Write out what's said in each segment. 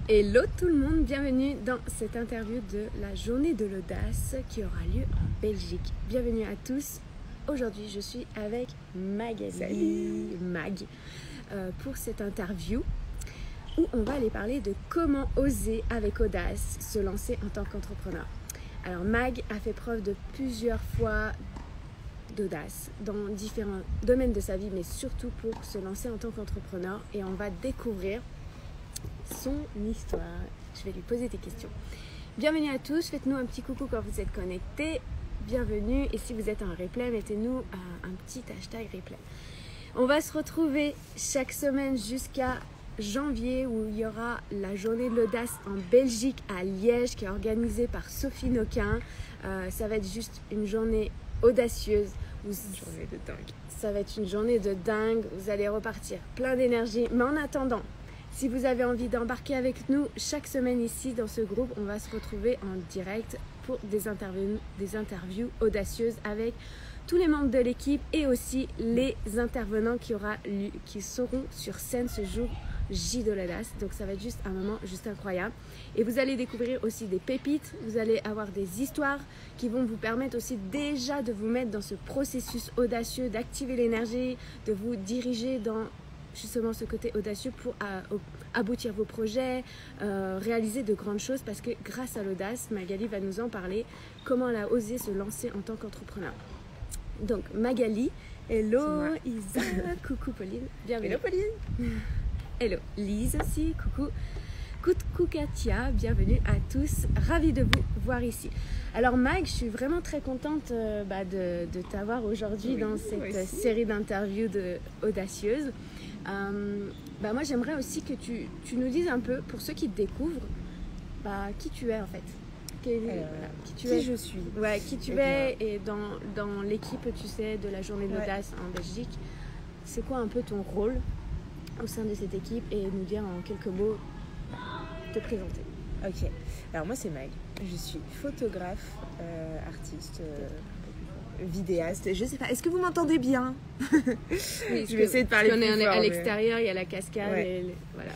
Hello tout le monde, bienvenue dans cette interview de la journée de l'audace qui aura lieu en Belgique. Bienvenue à tous. Aujourd'hui, je suis avec Magali, pour cette interview où on va aller parler de comment oser avec audace se lancer en tant qu'entrepreneur. Alors Mag a fait preuve de plusieurs fois d'audace dans différents domaines de sa vie, mais surtout pour se lancer en tant qu'entrepreneur, et on va découvrir son histoire. Je vais lui poser des questions. Bienvenue à tous, faites-nous un petit coucou quand vous êtes connectés. Bienvenue, et si vous êtes en replay, mettez-nous un petit hashtag replay. On va se retrouver chaque semaine jusqu'à janvier où il y aura la journée de l'audace en Belgique à Liège qui est organisée par Sophie Noquin. Ça va être juste une journée audacieuse. Une journée de dingue. Ça va être une journée de dingue, vous allez repartir plein d'énergie. Mais en attendant, si vous avez envie d'embarquer avec nous chaque semaine ici dans ce groupe, on va se retrouver en direct pour des interviews audacieuses avec tous les membres de l'équipe et aussi les intervenants qui seront sur scène ce jour J de l'audace. Donc ça va être juste un moment juste incroyable. Et vous allez découvrir aussi des pépites, vous allez avoir des histoires qui vont vous permettre aussi déjà de vous mettre dans ce processus audacieux, d'activer l'énergie, de vous diriger dans justement ce côté audacieux pour aboutir vos projets, réaliser de grandes choses, parce que grâce à l'audace, Magali va nous en parler, comment elle a osé se lancer en tant qu'entrepreneur. Donc Magali, hello Isa, coucou Pauline, bienvenue. Hello Pauline. Hello Lise aussi, coucou. Coucou Katia, bienvenue à tous, ravie de vous voir ici. Alors Mag, je suis vraiment très contente de t'avoir aujourd'hui dans cette série d'interviews audacieuses. Moi j'aimerais aussi que tu nous dises un peu, pour ceux qui te découvrent, qui tu es en fait. Qui je suis. Ouais, qui tu es, et dans l'équipe, tu sais, de la journée de l'audace en Belgique. C'est quoi un peu ton rôle au sein de cette équipe, et nous dire en quelques mots, te présenter. Ok, alors moi c'est Mag, je suis photographe, artiste, vidéaste, je sais pas, est-ce que vous m'entendez bien? Oui, je vais essayer de parler plus fort. On est à l'extérieur, il y a la cascade, voilà.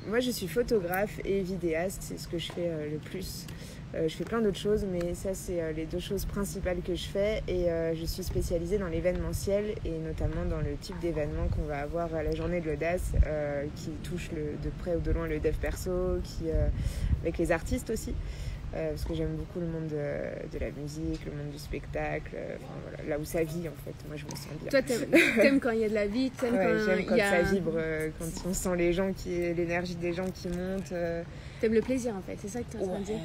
Moi je suis photographe et vidéaste, c'est ce que je fais le plus. Je fais plein d'autres choses, mais ça c'est les deux choses principales que je fais, et je suis spécialisée dans l'événementiel, et notamment dans le type d'événement qu'on va avoir à la journée de l'audace, qui touche de près ou de loin le dev perso, avec les artistes aussi, parce que j'aime beaucoup le monde de la musique, le monde du spectacle, là où ça vit en fait, moi je me sens bien. Toi t'aimes quand il y a de la vie, j'aime quand ça vibre, quand on sent l'énergie des gens qui montent. T'aimes le plaisir en fait, c'est ça que tu es en train de dire?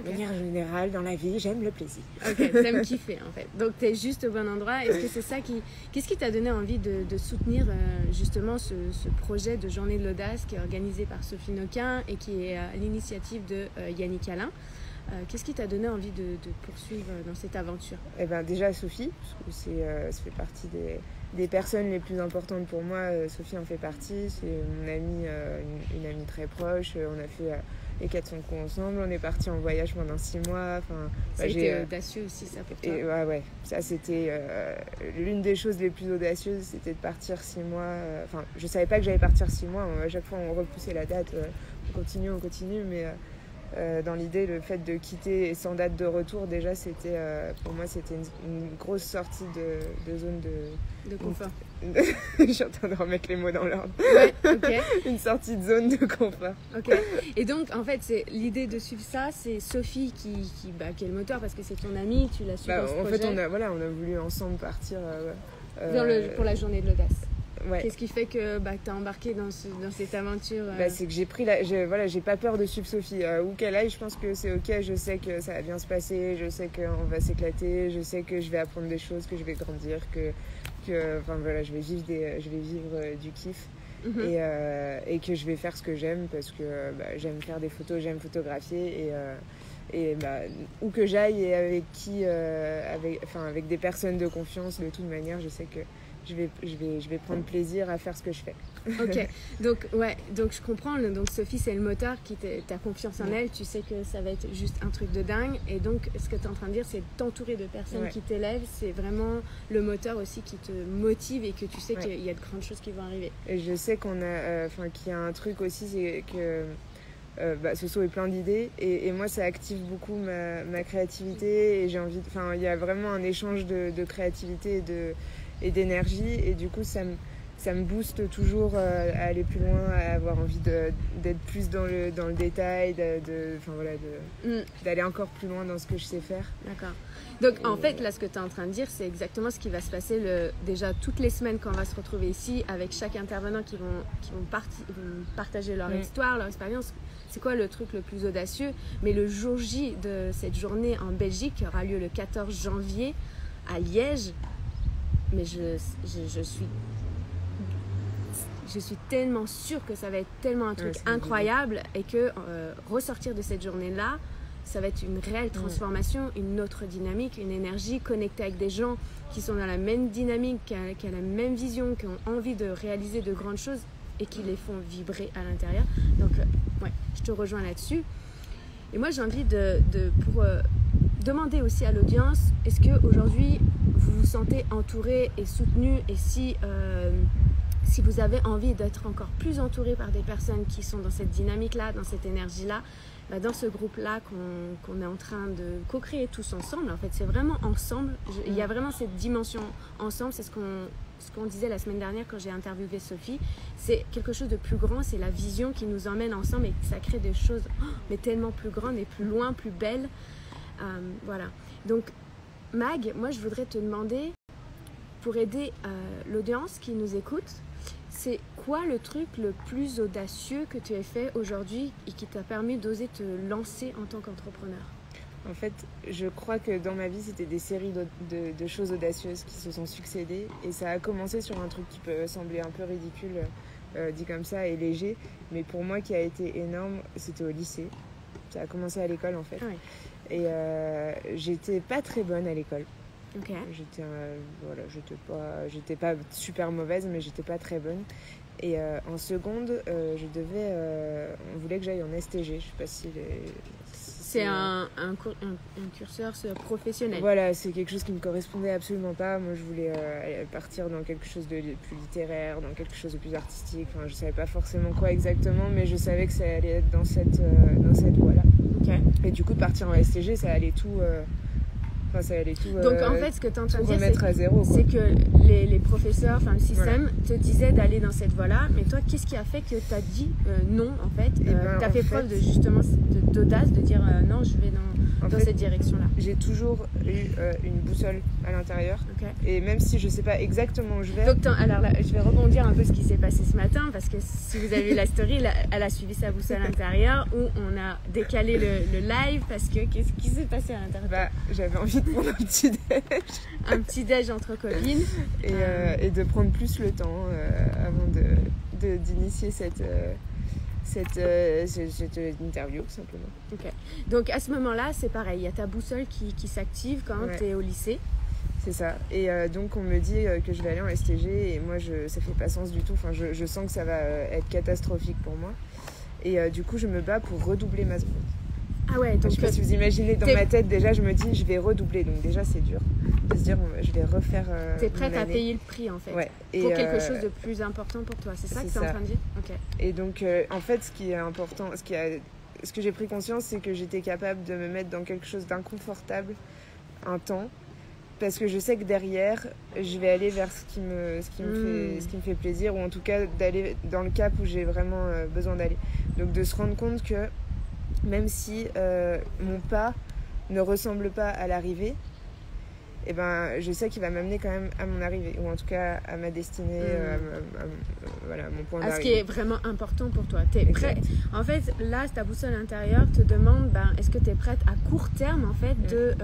De manière générale, dans la vie, j'aime le plaisir. Ok, t'aimes kiffer en fait. Donc t'es juste au bon endroit. Est-ce que c'est ça Qu'est-ce qui t'a donné envie de soutenir justement ce projet de journée de l'audace qui est organisé par Sophie Noquin et qui est à l'initiative de Yannick Alain? Qu'est-ce qui t'a donné envie de poursuivre dans cette aventure? Déjà Sophie, parce que ça fait partie des personnes les plus importantes pour moi. Sophie en fait partie, c'est mon amie, une amie très proche. On a fait les 400 coups ensemble, on est parti en voyage pendant 6 mois. C'était audacieux aussi ça pour toi? Et ça c'était l'une des choses les plus audacieuses, c'était de partir 6 mois. Je savais pas que j'allais partir 6 mois, à chaque fois on repoussait la date, on continue, mais dans l'idée, le fait de quitter sans date de retour, déjà c'était pour moi c'était une grosse sortie de zone de confort. Je suis en train de remettre les mots dans l'ordre. Ouais, ok. Une sortie de zone de confort. Ok. Et donc en fait c'est l'idée de suivre ça, c'est Sophie qui est le moteur, parce que c'est ton amie, tu l'as suivi dans ce projet. En fait on a voulu ensemble partir pour la journée de l'audace. Ouais. Qu'est-ce qui fait que tu as embarqué dans cette aventure C'est que j'ai pas peur de suivre Sophie. Où qu'elle aille, je pense que c'est ok. Je sais que ça va bien se passer. Je sais qu'on va s'éclater. Je sais que je vais apprendre des choses, que je vais grandir, je vais vivre du kiff. Et que je vais faire ce que j'aime, parce que j'aime faire des photos, j'aime photographier, et où que j'aille et avec qui, avec des personnes de confiance, de toute manière, je sais que je vais prendre plaisir à faire ce que je fais. Ok, donc je comprends. Donc Sophie, c'est le moteur qui t'as confiance en elle. Tu sais que ça va être juste un truc de dingue. Et donc, ce que tu es en train de dire, c'est t'entourer de personnes qui t'élèvent. C'est vraiment le moteur aussi qui te motive et que tu sais qu'il y a de grandes choses qui vont arriver. Et je sais qu'il y a un truc aussi, c'est que Soso est plein d'idées et moi ça active beaucoup ma créativité et j'ai envie il y a vraiment un échange de créativité et d'énergie et du coup ça me booste toujours à aller plus loin, à avoir envie d'être plus dans le détail, d'aller encore plus loin dans ce que je sais faire. D'accord. Donc en fait là ce que tu es en train de dire c'est exactement ce qui va se passer déjà toutes les semaines quand on va se retrouver ici avec chaque intervenant qui vont partager leur histoire, leur expérience. C'est quoi le truc le plus audacieux? Mais le jour J de cette journée en Belgique qui aura lieu le 14 janvier à Liège, mais je suis tellement sûre que ça va être tellement un truc incroyable et que ressortir de cette journée-là, ça va être une réelle transformation, une autre dynamique, une énergie connectée avec des gens qui sont dans la même dynamique, qui ont la même vision, qui ont envie de réaliser de grandes choses et qui les font vibrer à l'intérieur. Donc, je te rejoins là-dessus. Et moi, j'ai envie pour demander aussi à l'audience, est-ce qu'aujourd'hui, vous vous sentez entouré et soutenu et si vous avez envie d'être encore plus entouré par des personnes qui sont dans cette dynamique-là, dans cette énergie-là, dans ce groupe-là qu'on est en train de co-créer tous ensemble, en fait, c'est vraiment ensemble. Il y a vraiment cette dimension ensemble, c'est ce qu'on disait la semaine dernière quand j'ai interviewé Sophie, c'est quelque chose de plus grand, c'est la vision qui nous emmène ensemble et ça crée des choses mais tellement plus grandes et plus loin, plus belles. Voilà. Donc, Mag, moi je voudrais te demander, pour aider l'audience qui nous écoute, c'est quoi le truc le plus audacieux que tu as fait aujourd'hui et qui t'a permis d'oser te lancer en tant qu'entrepreneur? En fait, je crois que dans ma vie, c'était des séries de choses audacieuses qui se sont succédées. Et ça a commencé sur un truc qui peut sembler un peu ridicule, dit comme ça, et léger. Mais pour moi, qui a été énorme, c'était au lycée. Ça a commencé à l'école, en fait. Ah oui. Et j'étais pas très bonne à l'école. Okay. J'étais pas super mauvaise, mais j'étais pas très bonne. Et en seconde, on voulait que j'aille en STG. Je sais pas si c'est un curseur professionnel. Voilà, c'est quelque chose qui me correspondait absolument pas. Moi, je voulais partir dans quelque chose de plus littéraire, dans quelque chose de plus artistique. Enfin, je savais pas forcément quoi exactement, mais je savais que ça allait être dans cette voie-là. Okay. Et du coup, de partir en STG, ça allait tout... Donc en fait, ce que tu es en train de dire, c'est que les professeurs, le système te disait d'aller dans cette voie-là, mais toi, qu'est-ce qui a fait que tu as dit non en fait? Tu as fait preuve d'audace de dire non, je vais dans cette direction-là. J'ai toujours eu une boussole à l'intérieur, et même si je sais pas exactement où je vais. Donc, alors là, je vais rebondir un peu ce qui s'est passé ce matin, parce que si vous avez vu la story, elle a suivi sa boussole à l'intérieur, où on a décalé le live parce que qu'est-ce qui s'est passé à l'intérieur? J'avais envie de prendre un petit déj. Un petit déj entre copines. Et de prendre plus le temps avant d'initier cette interview, tout simplement. Okay. Donc à ce moment-là, c'est pareil, il y a ta boussole qui s'active quand tu es au lycée. C'est ça. Et donc on me dit que je vais aller en STG et moi ça fait pas sens du tout. Enfin, je sens que ça va être catastrophique pour moi. Et du coup, je me bats pour redoubler ma seconde. Ah ouais, donc je sais pas si vous imaginez dans ma tête, déjà je me dis je vais redoubler, donc déjà c'est dur de se dire je vais refaire t'es prête à payer le prix en fait, pour quelque chose de plus important pour toi, c'est ça que tu es en train de dire? Okay. Et donc en fait ce qui est important, ce que j'ai pris conscience, c'est que j'étais capable de me mettre dans quelque chose d'inconfortable un temps, parce que je sais que derrière je vais aller vers ce qui me fait plaisir, ou en tout cas d'aller dans le cap où j'ai vraiment besoin d'aller. Donc de se rendre compte que même si mon pas ne ressemble pas à l'arrivée, eh ben, je sais qu'il va m'amener quand même à mon arrivée, ou en tout cas à ma destinée, à mon point d'arrivée. À ce qui est vraiment important pour toi. T'es prêt. En fait, là, ta boussole intérieure te demande, est-ce que tu es prête à court terme en fait, de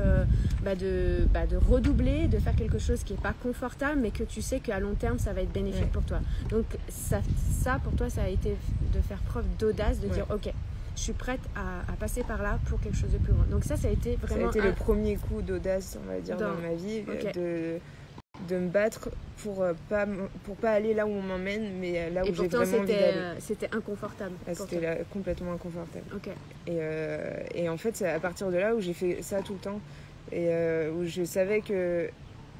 redoubler, de faire quelque chose qui n'est pas confortable, mais que tu sais qu'à long terme, ça va être bénéfique pour toi. Donc ça, pour toi, ça a été de faire preuve d'audace, de dire, ok, je suis prête à passer par là pour quelque chose de plus grand. Donc ça a été vraiment... Ça a été le premier coup d'audace, on va dire, dans ma vie, de me battre pour pas aller là où on m'emmène, mais là où j'ai vraiment envie d'aller. C'était inconfortable. C'était complètement inconfortable. Okay. Et en fait, c'est à partir de là où j'ai fait ça tout le temps. Et où je savais que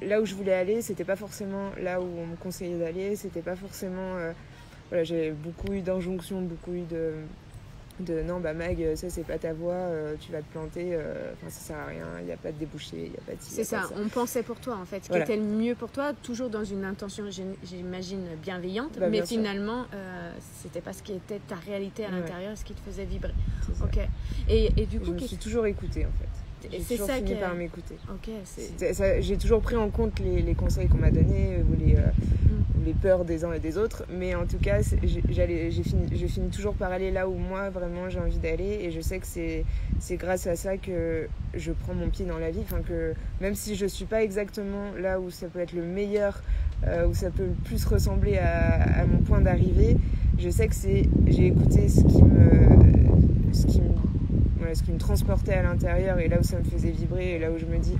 là où je voulais aller, c'était pas forcément là où on me conseillait d'aller. C'était pas forcément... voilà, j'ai beaucoup eu d'injonctions, beaucoup eu de non, bah Mag, ça c'est pas ta voie, tu vas te planter, ça sert à rien, il n'y a pas de débouché, il n'y a pas de ci. C'est ça, on pensait pour toi en fait, ce qui était le mieux pour toi, toujours dans une intention, j'imagine, bienveillante, mais finalement, c'était pas ce qui était ta réalité à l'intérieur, ce qui te faisait vibrer. Ok. Et du coup, je me suis toujours écoutée en fait. J'ai toujours fini par m'écouter. Ok, j'ai toujours pris en compte les conseils qu'on m'a donnés ou les peurs des uns et des autres, mais en tout cas je finis toujours par aller là où moi vraiment j'ai envie d'aller, et je sais que c'est grâce à ça que je prends mon pied dans la vie, que même si je suis pas exactement là où ça peut être le meilleur, où ça peut le plus ressembler à mon point d'arrivée, je sais que j'ai écouté ce qui me transportait à l'intérieur, et là où ça me faisait vibrer, et là où je me dis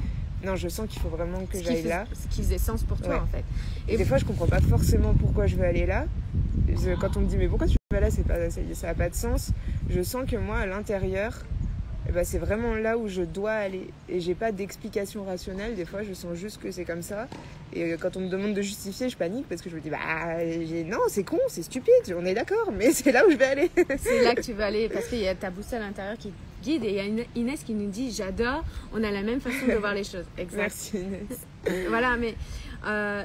non, je sens qu'il faut vraiment que j'aille là. Ce qui faisait sens pour toi en fait. Et des fois je comprends pas forcément pourquoi je veux aller là. Quand on me dit mais pourquoi tu vas là, ça a pas de sens. Je sens que moi à l'intérieur, c'est vraiment là où je dois aller, et j'ai pas d'explication rationnelle. Des fois je sens juste que c'est comme ça, et quand on me demande de justifier, je panique parce que je me dis non, c'est con, c'est stupide, on est d'accord, mais c'est là où je vais aller. C'est là que tu vas aller, parce qu'il y a ta boussole à l'intérieur qui guide, et il y a Inès qui nous dit j'adore, on a la même façon de voir les choses. Exact. Merci Inès. Voilà, mais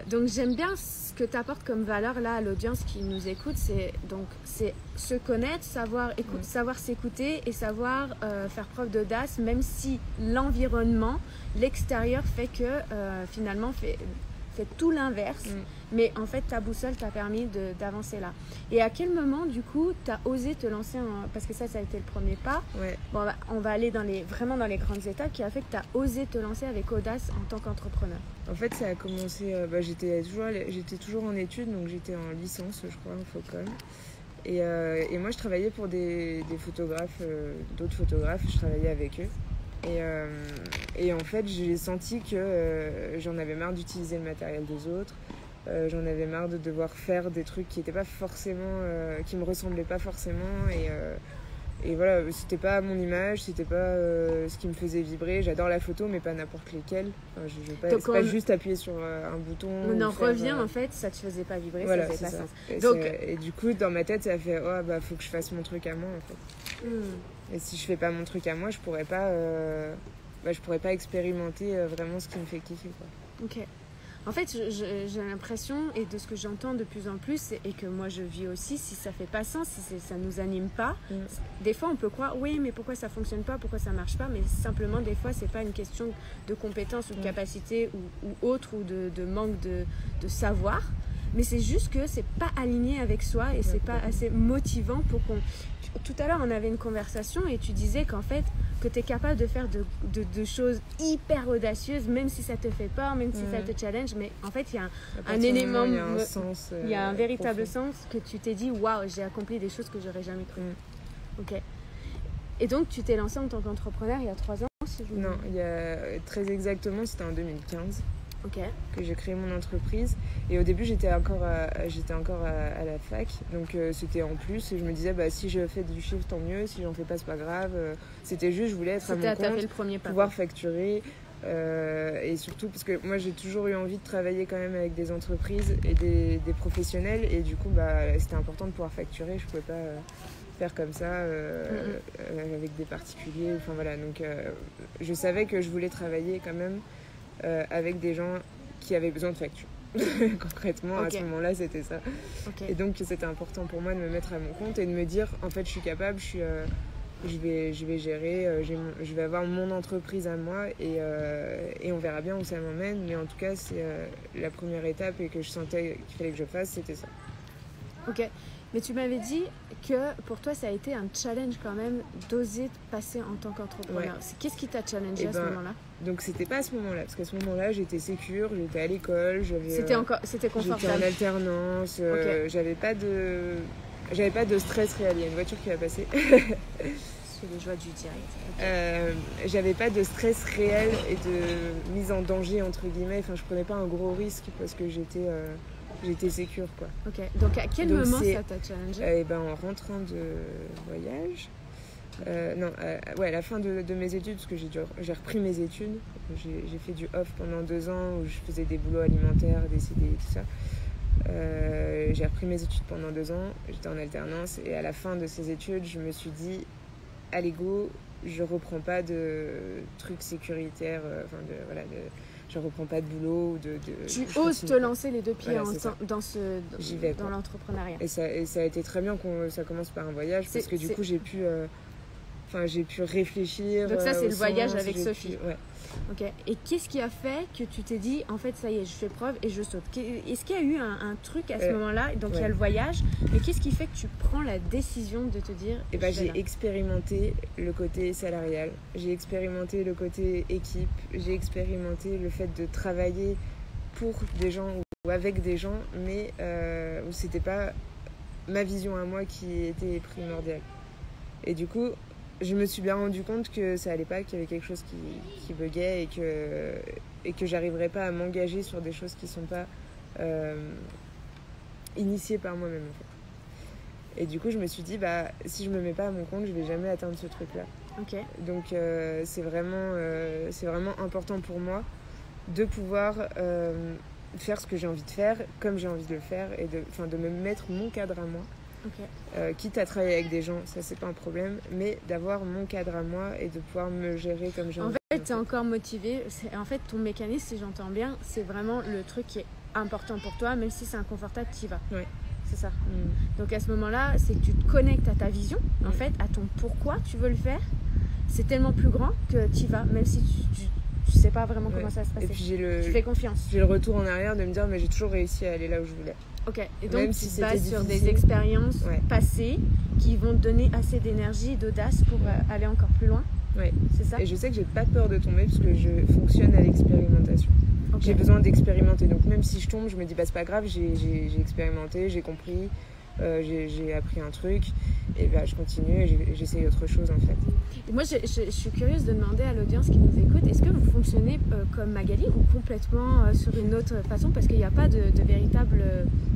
donc j'aime bien ce que tu apportes comme valeur là à l'audience qui nous écoute, c'est se connaître, savoir s'écouter, et savoir faire preuve d'audace, même si l'environnement, l'extérieur fait que finalement fait tout l'inverse, mais en fait ta boussole t'a permis d'avancer là. Et à quel moment du coup t'as osé te lancer parce que ça a été le premier pas. Bon, on va aller vraiment dans les grandes étapes qui a fait que t'as osé te lancer avec audace en tant qu'entrepreneur. En fait ça a commencé, j'étais toujours en études, donc j'étais en licence je crois en Focom, et moi je travaillais pour des photographes, d'autres photographes, je travaillais avec eux. Et en fait j'ai senti que j'en avais marre d'utiliser le matériel des autres, j'en avais marre de devoir faire des trucs qui étaient pas forcément qui me ressemblaient pas forcément, et voilà, c'était pas mon image, c'était pas ce qui me faisait vibrer. J'adore la photo, mais pas n'importe lesquelles. Je veux pas juste appuyer sur un bouton. On en revient en fait, ça te faisait pas vibrer, voilà, ça faisait pas ça. Sens. Et du coup dans ma tête ça a fait faut que je fasse mon truc à moi en fait. Et si je fais pas mon truc à moi, je pourrais pas expérimenter vraiment ce qui me fait kiffer, quoi. Ok. En fait, j'ai l'impression, et de ce que j'entends de plus en plus, et que moi je vis aussi, si ça fait pas sens, si ça nous anime pas, des fois on peut croire, oui, mais pourquoi ça fonctionne pas, pourquoi ça marche pas, mais simplement des fois c'est pas une question de compétence ou de capacité ou autre, ou de manque de savoir, mais c'est juste que c'est pas aligné avec soi, et c'est pas assez motivant pour qu'on... Tout à l'heure on avait une conversation et tu disais qu'en fait que tu es capable de faire de choses hyper audacieuses, même si ça te fait peur, même si ça te challenge, mais en fait il y a un élément, il y a un sens, il y a un véritable sens, que tu t'es dit waouh, j'ai accompli des choses que j'aurais jamais cru. Ok. Et donc tu t'es lancée en tant qu'entrepreneur il y a 3 ans, si je me... Non, il y a très exactement, c'était en 2015. Que j'ai créé mon entreprise, et au début j'étais encore à la fac, donc c'était en plus, et je me disais si je fais du chiffre tant mieux, si j'en fais pas c'est pas grave, c'était juste, je voulais être à mon compte, le premier pas, pouvoir facturer, et surtout parce que moi j'ai toujours eu envie de travailler quand même avec des entreprises et des professionnels, et du coup c'était important de pouvoir facturer, je pouvais pas faire comme ça avec des particuliers, enfin voilà, donc je savais que je voulais travailler quand même avec des gens qui avaient besoin de factures. Concrètement, à ce moment-là, c'était ça. Et donc, c'était important pour moi de me mettre à mon compte et de me dire, en fait, je suis capable, je vais gérer, je vais avoir mon entreprise à moi, et on verra bien où ça m'emmène. Mais en tout cas, c'est la première étape, et que je sentais qu'il fallait que je fasse, c'était ça. Ok. Mais tu m'avais dit que pour toi, ça a été un challenge quand même d'oser passer en tant qu'entrepreneur. Qu'est-ce qui t'a challengé à ce moment-là ? Donc, c'était pas à ce moment-là, parce qu'à ce moment-là, j'étais sécure, j'étais à l'école, c'était confortable. J'étais en alternance, j'avais pas de stress réel. Il y a une voiture qui va passer. c'est les joies du direct. J'avais pas de stress réel et de mise en danger entre guillemets. Enfin, je prenais pas un gros risque parce que j'étais sécure, quoi. Ok. Donc à quel Donc, moment ça t'a challengé? En rentrant de voyage. À la fin de mes études, parce que j'ai repris mes études. J'ai fait du off pendant 2 ans où je faisais des boulots alimentaires, des CDI, tout ça. J'ai repris mes études pendant 2 ans, j'étais en alternance et à la fin de ces études, je me suis dit, allez go, je reprends pas de trucs sécuritaires, je reprends pas de boulot. Tu oses te lancer les 2 pieds voilà, dans l'entrepreneuriat. Et ça a été très bien que ça commence par un voyage parce que du coup j'ai pu réfléchir. Donc ça c'est le voyage avec Sophie. Ouais. Ok. Et qu'est-ce qui a fait que tu t'es dit, en fait, ça y est, je fais preuve et je saute? Est-ce qu'il y a eu un truc à ce moment-là? Donc il y a le voyage, mais qu'est-ce qui fait que tu prends la décision de te dire... j'ai expérimenté le côté salarial, j'ai expérimenté le côté équipe, j'ai expérimenté le fait de travailler pour des gens ou avec des gens, mais où c'était pas ma vision à moi qui était primordiale. Et du coup, je me suis bien rendu compte que ça allait pas, qu'il y avait quelque chose qui buguait et que j'arriverais pas à m'engager sur des choses qui sont pas initiées par moi-même, en fait. Et du coup, je me suis dit, si je me mets pas à mon compte, je vais jamais atteindre ce truc-là. Okay. Donc, c'est vraiment important pour moi de pouvoir faire ce que j'ai envie de faire, comme j'ai envie de le faire, et de me mettre mon cadre à moi. Okay. Quitte à travailler avec des gens, ça c'est pas un problème, mais d'avoir mon cadre à moi et de pouvoir me gérer comme j'ai envie. En fait, tu es encore motivé. En fait, ton mécanisme, si j'entends bien, c'est vraiment le truc qui est important pour toi, même si c'est inconfortable, tu y vas. Ouais. C'est ça. Donc à ce moment-là, c'est que tu te connectes à ta vision, en fait, à ton pourquoi tu veux le faire. C'est tellement plus grand que tu y vas, même si tu sais pas vraiment comment ça va se passer. Et puis tu fais confiance. J'ai le retour en arrière de me dire, mais j'ai toujours réussi à aller là où je voulais. Ok, et donc si tu te bases sur difficile. des expériences passées qui vont te donner assez d'énergie et d'audace pour aller encore plus loin. Ouais. C'est ça. Et je sais que j'ai pas peur de tomber parce que je fonctionne à l'expérimentation. Okay. J'ai besoin d'expérimenter. Donc même si je tombe, je me dis c'est pas grave, j'ai expérimenté, j'ai compris, j'ai appris un truc et je continue et j'essaye autre chose en fait. Et moi je suis curieuse de demander à l'audience qui nous écoute, est-ce que vous fonctionnez comme Magali ou complètement sur une autre façon? Parce qu'il n'y a pas de véritable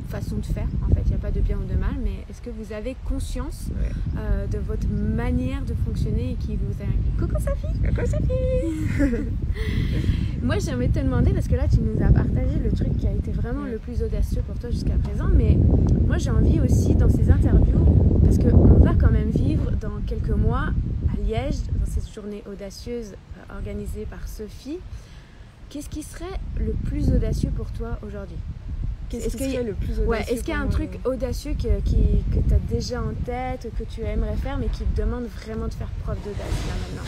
façon de faire en fait, il n'y a pas de bien ou de mal, mais est-ce que vous avez conscience de votre manière de fonctionner et qui vous a... Coucou Sophie! Coucou Sophie! Moi j'aimerais te demander, parce que là tu nous as partagé le truc qui a été vraiment le plus audacieux pour toi jusqu'à présent, mais moi j'ai envie aussi dans ces interviews, parce qu'on va quand même vivre dans quelques mois à Liège, dans cette journée audacieuse organisée par Sophie, qu'est-ce qui serait le plus audacieux pour toi aujourd'hui? Est-ce qu'il y a le plus audacieux? Est-ce qu'il y a un truc audacieux que tu as déjà en tête, que tu aimerais faire, mais qui te demande vraiment de faire preuve d'audace là maintenant?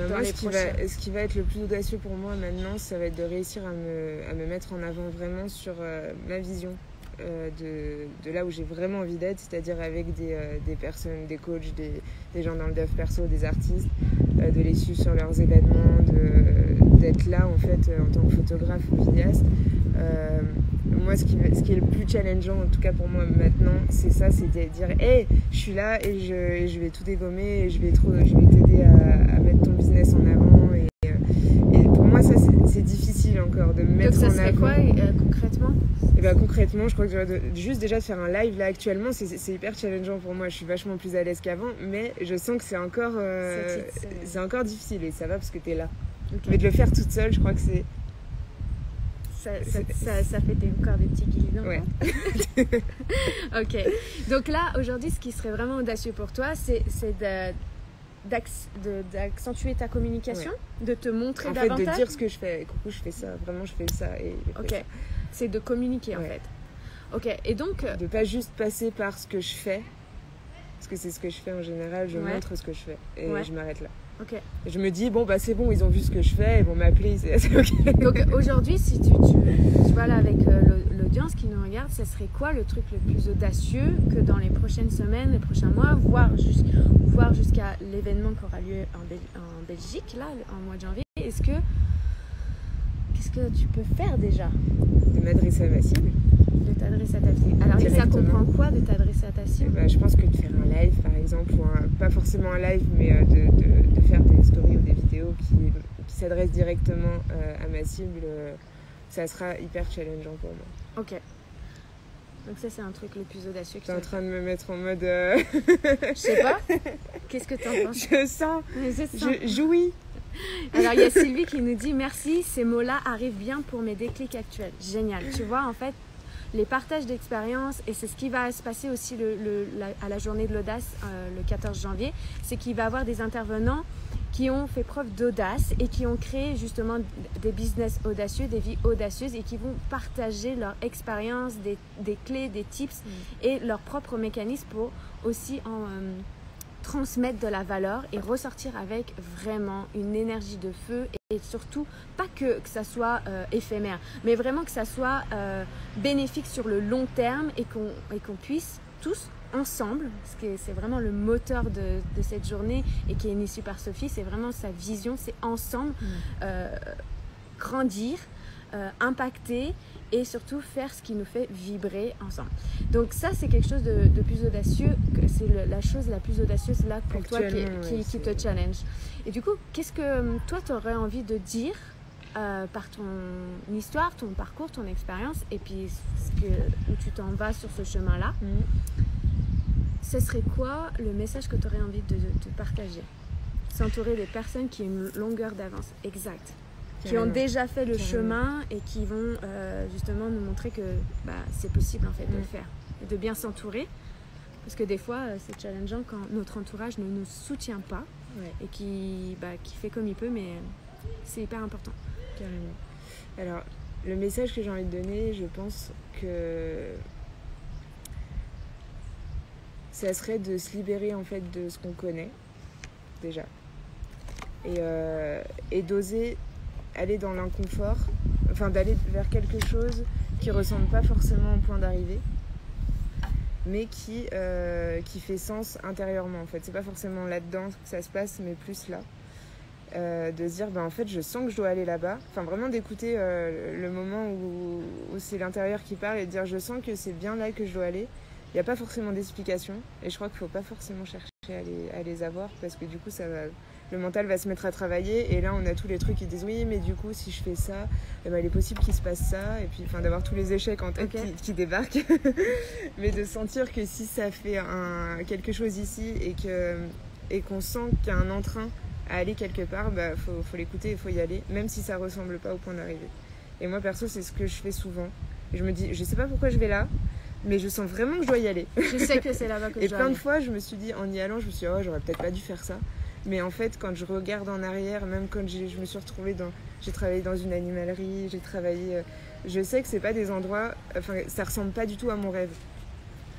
Moi, ce qui va être le plus audacieux pour moi maintenant, ça va être de réussir à me mettre en avant vraiment sur ma vision de là où j'ai vraiment envie d'être, c'est-à-dire avec des personnes, des coachs, des gens dans le dev perso, des artistes, de les suivre sur leurs événements, d'être là en fait en tant que photographe ou vidéaste. Moi, ce qui est le plus challengeant, en tout cas pour moi maintenant, c'est ça, c'est de dire hey, je suis là et je vais tout dégommer et je vais t'aider à mettre ton business en avant. Et pour moi, ça, c'est difficile encore de me mettre en avant. Donc, ça serait quoi concrètement? Et concrètement, je crois que juste déjà de faire un live là actuellement, c'est hyper challengeant pour moi. Je suis vachement plus à l'aise qu'avant, mais je sens que c'est encore difficile et ça va parce que t'es là. Okay. Mais de le faire toute seule, je crois que c'est... Ça fait encore des petits guillemets. Ouais. Ok. Donc là, aujourd'hui, ce qui serait vraiment audacieux pour toi, c'est d'accentuer ta communication, de te montrer davantage. En fait, de dire ce que je fais. Coucou, je fais ça. Vraiment, je fais ça. Ok. C'est de communiquer, en fait. Ok. Et donc... De pas juste passer par ce que je fais. Parce que c'est ce que je fais en général. Je montre ce que je fais. Et je m'arrête là. Okay. Je me dis, c'est bon, ils ont vu ce que je fais, ils vont m'appeler, c'est ok. Donc aujourd'hui, si tu vois là avec l'audience qui nous regarde, ça serait quoi le truc le plus audacieux que dans les prochaines semaines, les prochains mois, voire jusqu'à l'événement qui aura lieu en Belgique, là, en mois de janvier, qu'est-ce que tu peux faire déjà? De m'adresser à ma cible. De t'adresses à ta cible. Alors ça comprend quoi de t'adresser à ta cible? Je pense que de faire un live par exemple, ou pas forcément un live, mais de faire des stories ou des vidéos qui s'adressent directement à ma cible, ça sera hyper challengeant pour moi. Ok. Donc ça c'est un truc le plus audacieux que tu es en train de me mettre en mode... Je sais pas. Qu'est-ce que tu en penses? Je sens. Je jouis. Alors il y a Sylvie qui nous dit merci, ces mots-là arrivent bien pour mes déclics actuels. Génial. Tu vois en fait les partages d'expériences, et c'est ce qui va se passer aussi à la journée de l'audace le 14 janvier, c'est qu'il va y avoir des intervenants qui ont fait preuve d'audace et qui ont créé justement des business audacieux, des vies audacieuses, et qui vont partager leur expérience, des clés, des tips et leurs propres mécanismes pour aussi transmettre de la valeur et ressortir avec vraiment une énergie de feu, et surtout pas que ça soit éphémère, mais vraiment que ça soit bénéfique sur le long terme, et qu'on puisse tous ensemble, parce que c'est vraiment le moteur de cette journée et qui est initié par Sophie, c'est vraiment sa vision, c'est ensemble grandir, impacter et surtout faire ce qui nous fait vibrer ensemble. Donc ça c'est quelque chose de plus audacieux, c'est la chose la plus audacieuse là pour toi qui te challenge. Et du coup, qu'est-ce que toi tu aurais envie de dire par ton histoire, ton parcours, ton expérience, et puis où tu t'en vas sur ce chemin-là, ce serait quoi le message que tu aurais envie de partager? S'entourer des personnes qui ont une longueur d'avance, exact, qui ont déjà fait le chemin et qui vont justement nous montrer que c'est possible en fait de le faire, et de bien s'entourer, parce que des fois c'est challengeant quand notre entourage ne nous soutient pas et qui fait comme il peut, mais c'est hyper important. Carrément. Alors le message que j'ai envie de donner, je pense que ça serait de se libérer en fait de ce qu'on connaît déjà, et d'oser aller dans l'inconfort, enfin d'aller vers quelque chose qui ressemble pas forcément au point d'arrivée, mais qui fait sens intérieurement en fait. C'est pas forcément là-dedans que ça se passe, mais plus là, de se dire en fait je sens que je dois aller là-bas, enfin vraiment d'écouter le moment où c'est l'intérieur qui parle, et de dire je sens que c'est bien là que je dois aller. Il n'y a pas forcément d'explication, et je crois qu'il ne faut pas forcément chercher à les avoir, parce que du coup le mental va se mettre à travailler, et là on a tous les trucs qui disent oui mais du coup si je fais ça, il est possible qu'il se passe ça, et puis d'avoir tous les échecs en tête qui débarquent. Mais de sentir que si ça fait quelque chose ici, et qu'on sent qu'il y a un entrain à aller quelque part, faut l'écouter, il faut y aller, même si ça ne ressemble pas au point d'arrivée. Et moi perso c'est ce que je fais souvent, et je me dis je sais pas pourquoi je vais là, mais je sens vraiment que je dois y aller. Je sais que c'est là-bas que je dois aller. Et plein de fois, je me suis dit, en y allant, je me suis dit, j'aurais peut-être pas dû faire ça. Mais en fait, quand je regarde en arrière, même quand je me suis retrouvée j'ai travaillé dans une animalerie, je sais que c'est pas des endroits, ça ressemble pas du tout à mon rêve.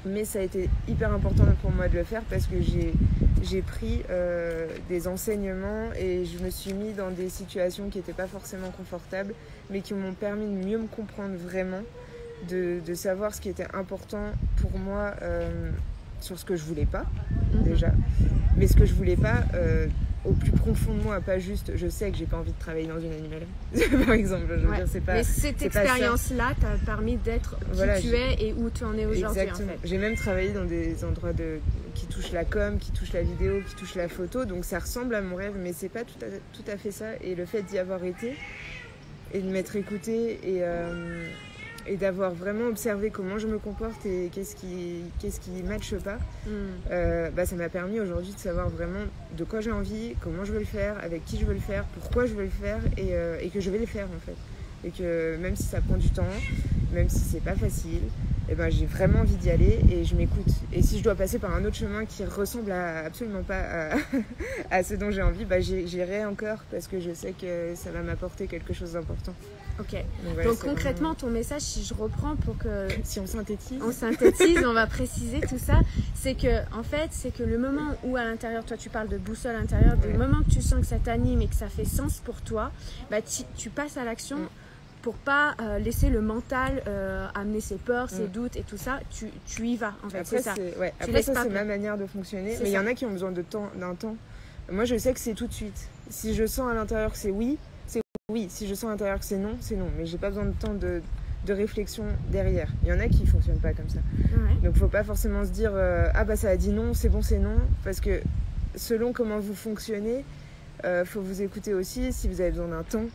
Mais ça a été hyper important pour moi de le faire, parce que j'ai pris des enseignements, et je me suis mis dans des situations qui n'étaient pas forcément confortables, mais qui m'ont permis de mieux me comprendre vraiment, de savoir ce qui était important pour moi, sur ce que je voulais pas déjà, mais ce que je voulais pas au plus profond de moi, pas juste je sais que j'ai pas envie de travailler dans une animalerie par exemple, je veux dire, c'est pas, mais cette expérience-là t'a permis d'être qui tu es et où tu en es aujourd'hui. Exactement. En fait. J'ai même travaillé dans des endroits qui touchent la com, qui touchent la vidéo, qui touchent la photo, donc ça ressemble à mon rêve, mais c'est pas tout à fait ça, et le fait d'y avoir été et de m'être écoutée, et d'avoir vraiment observé comment je me comporte et qu'est-ce qui matche pas, ça m'a permis aujourd'hui de savoir vraiment de quoi j'ai envie, comment je veux le faire, avec qui je veux le faire, pourquoi je veux le faire, et que je vais le faire en fait. Et que même si ça prend du temps, même si c'est pas facile, j'ai vraiment envie d'y aller, et je m'écoute. Et si je dois passer par un autre chemin qui ressemble absolument pas à ce dont j'ai envie, j'irai encore, parce que je sais que ça va m'apporter quelque chose d'important. Ok. Donc concrètement, ton message, si je reprends pour que... Si on synthétise, on va préciser tout ça. C'est que le moment où à l'intérieur, toi tu parles de boussole intérieure, du moment que tu sens que ça t'anime et que ça fait sens pour toi, tu passes à l'action. Pour pas laisser le mental amener ses peurs, ses doutes et tout ça, tu y vas en fait. Après, c'est ça. Après ça, c'est ma manière de fonctionner, mais il y en a qui ont besoin d'un temps. Moi, je sais que c'est tout de suite. Si je sens à l'intérieur que c'est oui, c'est oui. Si je sens à l'intérieur que c'est non, c'est non. Mais j'ai pas besoin de temps de réflexion derrière. Il y en a qui ne fonctionnent pas comme ça. Ouais. Donc, il ne faut pas forcément se dire ah bah ça a dit non, c'est bon, c'est non. Parce que selon comment vous fonctionnez, faut vous écouter aussi si vous avez besoin d'un temps.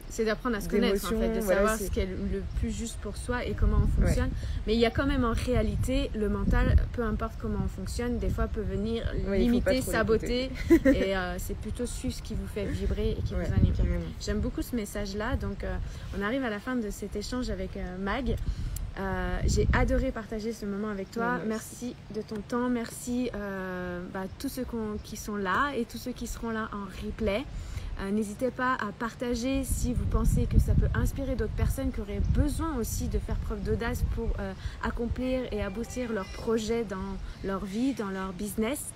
C'est d'apprendre à se connaître, en fait, de voilà, savoir ce qui est le plus juste pour soi et comment on fonctionne. Mais il y a quand même en réalité, le mental, peu importe comment on fonctionne, des fois peut venir limiter, saboter. Et c'est plutôt suivre ce qui vous fait vibrer et qui vous anime. J'aime beaucoup ce message-là. Donc, on arrive à la fin de cet échange avec Mag. J'ai adoré partager ce moment avec toi. Merci de ton temps. Merci tous ceux qui sont là et tous ceux qui seront là en replay. N'hésitez pas à partager si vous pensez que ça peut inspirer d'autres personnes qui auraient besoin aussi de faire preuve d'audace pour accomplir et aboutir leurs projets dans leur vie, dans leur business.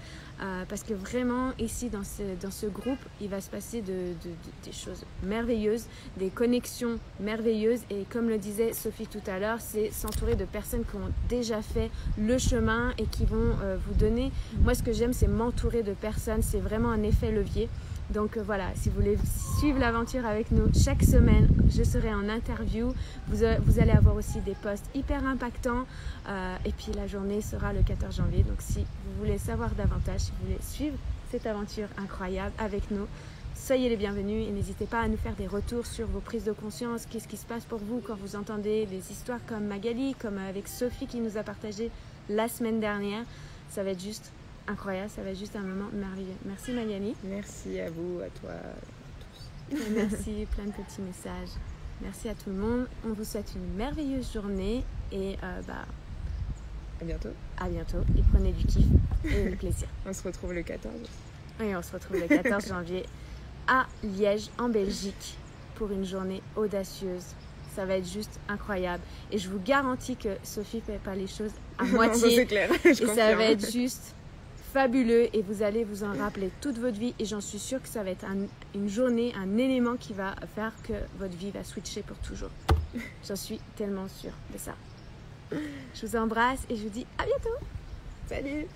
Parce que vraiment, ici, dans ce groupe, il va se passer des choses merveilleuses, des connexions merveilleuses. Et comme le disait Sophie tout à l'heure, c'est s'entourer de personnes qui ont déjà fait le chemin et qui vont vous donner. Moi, ce que j'aime, c'est m'entourer de personnes. C'est vraiment un effet levier. Donc voilà, si vous voulez suivre l'aventure avec nous chaque semaine, je serai en interview. Vous allez avoir aussi des posts hyper impactants. Et puis la journée sera le 14 janvier. Donc si vous voulez savoir davantage, si vous voulez suivre cette aventure incroyable avec nous, soyez les bienvenus et n'hésitez pas à nous faire des retours sur vos prises de conscience. Qu'est-ce qui se passe pour vous quand vous entendez des histoires comme Magali, comme avec Sophie qui nous a partagé la semaine dernière. Ça va être juste incroyable, ça va être juste un moment merveilleux. Merci Magali. Merci à vous, à toi, à tous. Merci, plein de petits messages. Merci à tout le monde. On vous souhaite une merveilleuse journée et à bientôt. À bientôt et prenez du kiff et du plaisir. On se retrouve le 14. Oui, on se retrouve le 14 janvier à Liège, en Belgique, pour une journée audacieuse. Ça va être juste incroyable. Et je vous garantis que Sophie ne fait pas les choses à moitié. Non, c'est clair. Et ça va être juste fabuleux et vous allez vous en rappeler toute votre vie et j'en suis sûre que ça va être une journée, un élément qui va faire que votre vie va switcher pour toujours. J'en suis tellement sûre de ça. Je vous embrasse et je vous dis à bientôt. Salut.